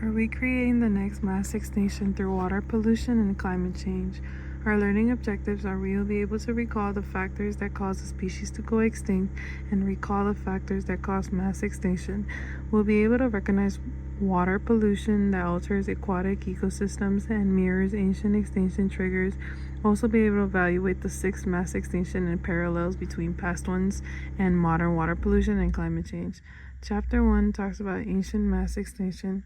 Are we creating the next mass extinction through water pollution and climate change? Our learning objectives are we will be able to recall the factors that cause a species to go extinct and recall the factors that cause mass extinction. We'll be able to recognize water pollution that alters aquatic ecosystems and mirrors ancient extinction triggers. Also be able to evaluate the sixth mass extinction and parallels between past ones and modern water pollution and climate change. Chapter 1 talks about ancient mass extinction.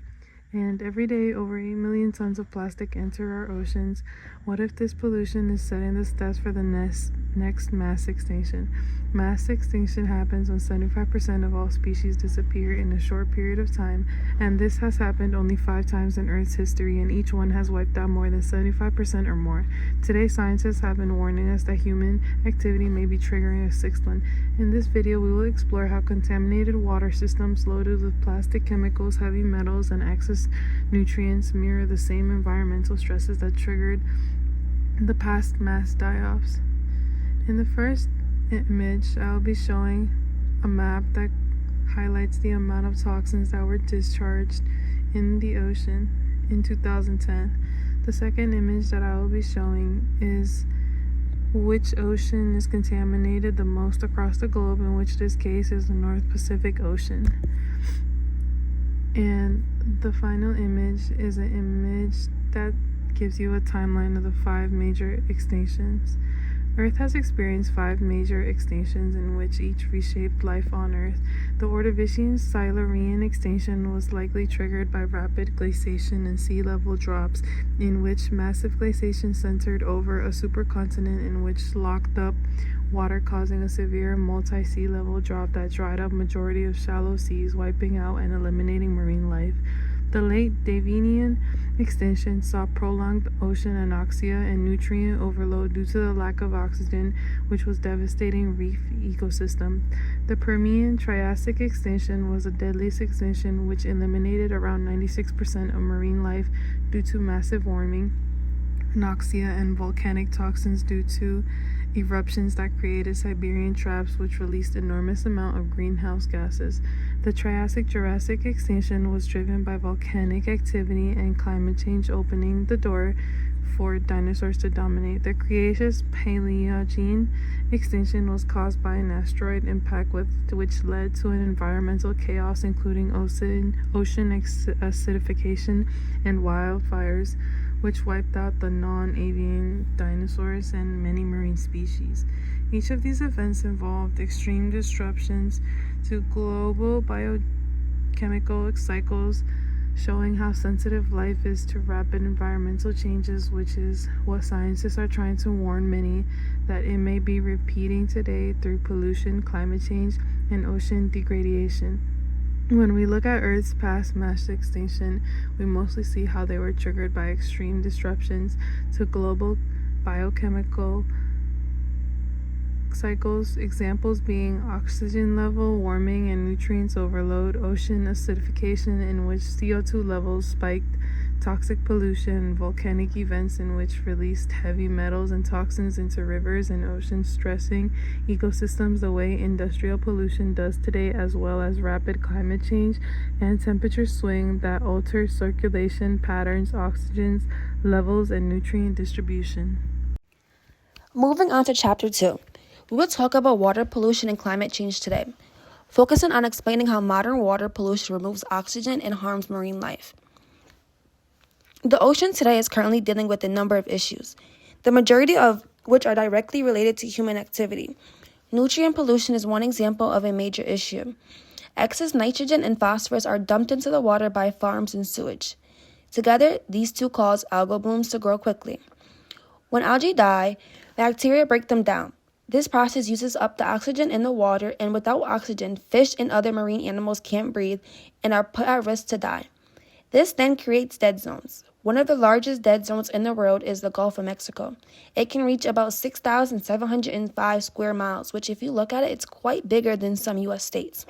And every day, over 8 million tons of plastic enter our oceans. What if this pollution is setting the steps for the next mass extinction? Mass extinction happens when 75% of all species disappear in a short period of time, and this has happened only 5 times in Earth's history, and each one has wiped out more than 75% or more. Today, scientists have been warning us that human activity may be triggering a sixth one. In this video, we will explore how contaminated water systems loaded with plastic chemicals, heavy metals, and excess nutrients mirror the same environmental stresses that triggered the past mass die-offs. In the first image, I'll be showing a map that highlights the amount of toxins that were discharged in the ocean in 2010. The second image that I will be showing is which ocean is contaminated the most across the globe, in which this case is the North Pacific Ocean. And the final image is an image that gives you a timeline of the 5 major extinctions. Earth has experienced 5 major extinctions in which each reshaped life on Earth. The Ordovician-Silurian extinction was likely triggered by rapid glaciation and sea level drops, in which massive glaciation centered over a supercontinent in which locked up water, causing a severe multi-sea level drop that dried up majority of shallow seas, wiping out and eliminating marine life. The late Devonian extinction saw prolonged ocean anoxia and nutrient overload due to the lack of oxygen, which was devastating reef ecosystem. The Permian Triassic extinction was the deadliest extinction, which eliminated around 96% of marine life due to massive warming, anoxia, and volcanic toxins due to eruptions that created Siberian traps, which released enormous amount of greenhouse gases. The Triassic-Jurassic extinction was driven by volcanic activity and climate change, opening the door for dinosaurs to dominate. The Cretaceous Paleogene extinction was caused by an asteroid impact which led to an environmental chaos, including ocean acidification and wildfires, which wiped out the non-avian dinosaurs and many marine species. Each of these events involved extreme disruptions to global biochemical cycles, showing how sensitive life is to rapid environmental changes, which is what scientists are trying to warn many that it may be repeating today through pollution, climate change, and ocean degradation. When we look at Earth's past mass extinction, we mostly see how they were triggered by extreme disruptions to global biochemical cycles, examples being oxygen level warming and nutrients overload, ocean acidification in which CO2 levels spiked, toxic pollution, volcanic events in which released heavy metals and toxins into rivers and oceans, stressing ecosystems the way industrial pollution does today, as well as rapid climate change and temperature swing that alter circulation patterns, oxygen levels, and nutrient distribution. Moving on to Chapter 2. We will talk about water pollution and climate change today, focusing on explaining how modern water pollution removes oxygen and harms marine life. The ocean today is currently dealing with a number of issues, the majority of which are directly related to human activity. Nutrient pollution is one example of a major issue. Excess nitrogen and phosphorus are dumped into the water by farms and sewage. Together, these two cause algal blooms to grow quickly. When algae die, bacteria break them down. This process uses up the oxygen in the water, and without oxygen, fish and other marine animals can't breathe and are put at risk to die. This then creates dead zones. One of the largest dead zones in the world is the Gulf of Mexico. It can reach about 6,705 square miles, which if you look at it, it's quite bigger than some U.S. states.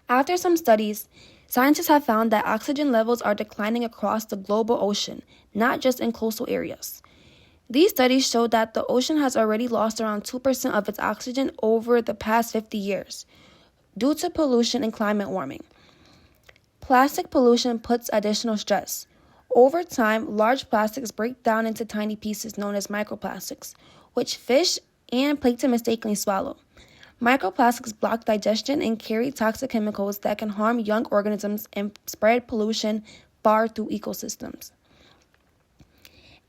After some studies, scientists have found that oxygen levels are declining across the global ocean, not just in coastal areas. These studies show that the ocean has already lost around 2% of its oxygen over the past 50 years due to pollution and climate warming. Plastic pollution puts additional stress. Over time, large plastics break down into tiny pieces known as microplastics, which fish and plankton mistakenly swallow. Microplastics block digestion and carry toxic chemicals that can harm young organisms and spread pollution far through ecosystems.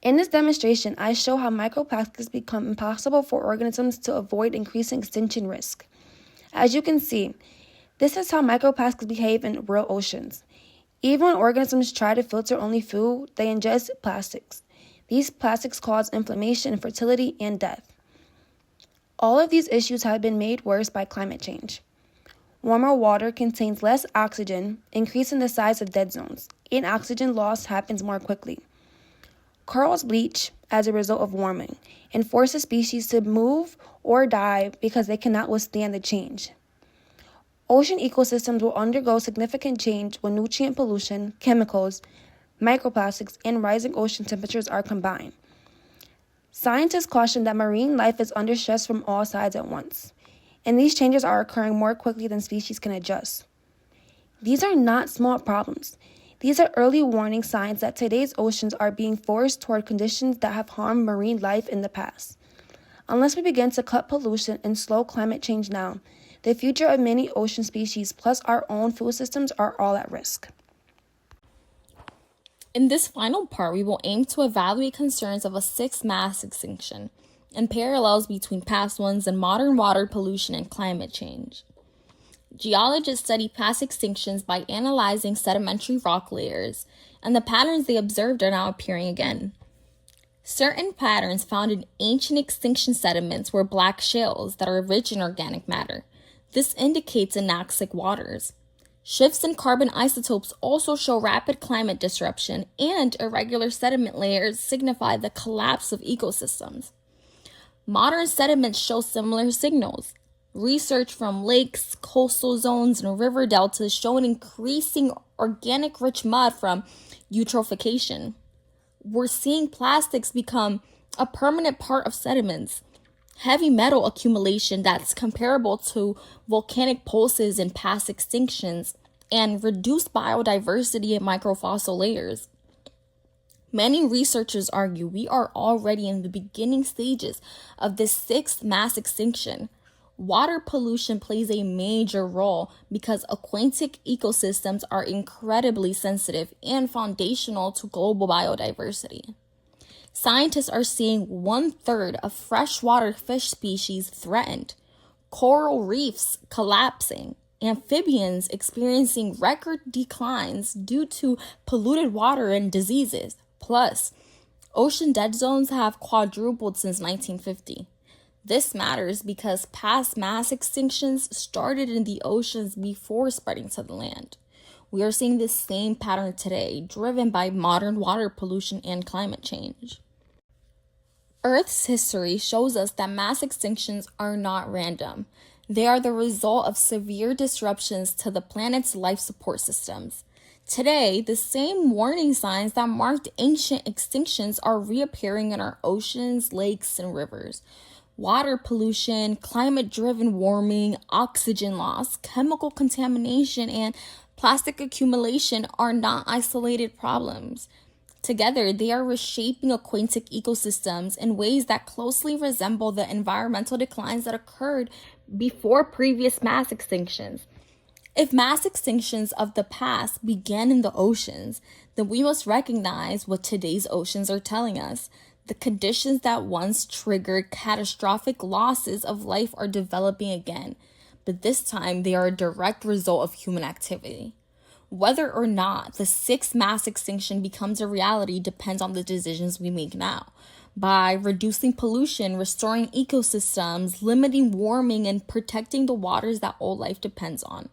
In this demonstration, I show how microplastics become impossible for organisms to avoid increasing extinction risk. As you can see, this is how microplastics behave in real oceans. Even when organisms try to filter only food, they ingest plastics. These plastics cause inflammation, infertility, and death. All of these issues have been made worse by climate change. Warmer water contains less oxygen, increasing the size of dead zones, and oxygen loss happens more quickly. Corals bleach as a result of warming and forces species to move or die because they cannot withstand the change. Ocean ecosystems will undergo significant change when nutrient pollution, chemicals, microplastics, and rising ocean temperatures are combined. Scientists caution that marine life is under stress from all sides at once, and these changes are occurring more quickly than species can adjust. These are not small problems. These are early warning signs that today's oceans are being forced toward conditions that have harmed marine life in the past. Unless we begin to cut pollution and slow climate change now, the future of many ocean species plus our own food systems are all at risk. In this final part, we will aim to evaluate concerns of a sixth mass extinction and parallels between past ones and modern water pollution and climate change. Geologists study past extinctions by analyzing sedimentary rock layers, and the patterns they observed are now appearing again. Certain patterns found in ancient extinction sediments were black shales that are rich in organic matter. This indicates anoxic waters. Shifts in carbon isotopes also show rapid climate disruption, and irregular sediment layers signify the collapse of ecosystems. Modern sediments show similar signals. Research from lakes, coastal zones, and river deltas show an increasing organic-rich mud from eutrophication. We're seeing plastics become a permanent part of sediments, heavy metal accumulation that's comparable to volcanic pulses in past extinctions, and reduced biodiversity in microfossil layers. Many researchers argue we are already in the beginning stages of this sixth mass extinction. Water pollution plays a major role because aquatic ecosystems are incredibly sensitive and foundational to global biodiversity. Scientists are seeing 1/3 of freshwater fish species threatened, coral reefs collapsing, amphibians experiencing record declines due to polluted water and diseases. Plus, ocean dead zones have quadrupled since 1950. This matters because past mass extinctions started in the oceans before spreading to the land. We are seeing this same pattern today, driven by modern water pollution and climate change. Earth's history shows us that mass extinctions are not random. They are the result of severe disruptions to the planet's life support systems. Today, the same warning signs that marked ancient extinctions are reappearing in our oceans, lakes, and rivers. Water pollution, climate-driven warming, oxygen loss, chemical contamination, and plastic accumulation are not isolated problems. Together, they are reshaping aquatic ecosystems in ways that closely resemble the environmental declines that occurred before previous mass extinctions. If mass extinctions of the past began in the oceans, then we must recognize what today's oceans are telling us. The conditions that once triggered catastrophic losses of life are developing again, but this time they are a direct result of human activity. Whether or not the sixth mass extinction becomes a reality depends on the decisions we make now. By reducing pollution, restoring ecosystems, limiting warming, and protecting the waters that all life depends on.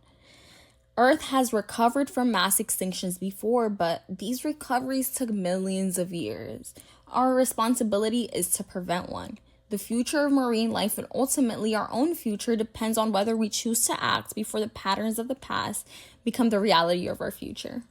Earth has recovered from mass extinctions before, but these recoveries took millions of years. Our responsibility is to prevent one. The future of marine life and ultimately our own future depends on whether we choose to act before the patterns of the past become the reality of our future.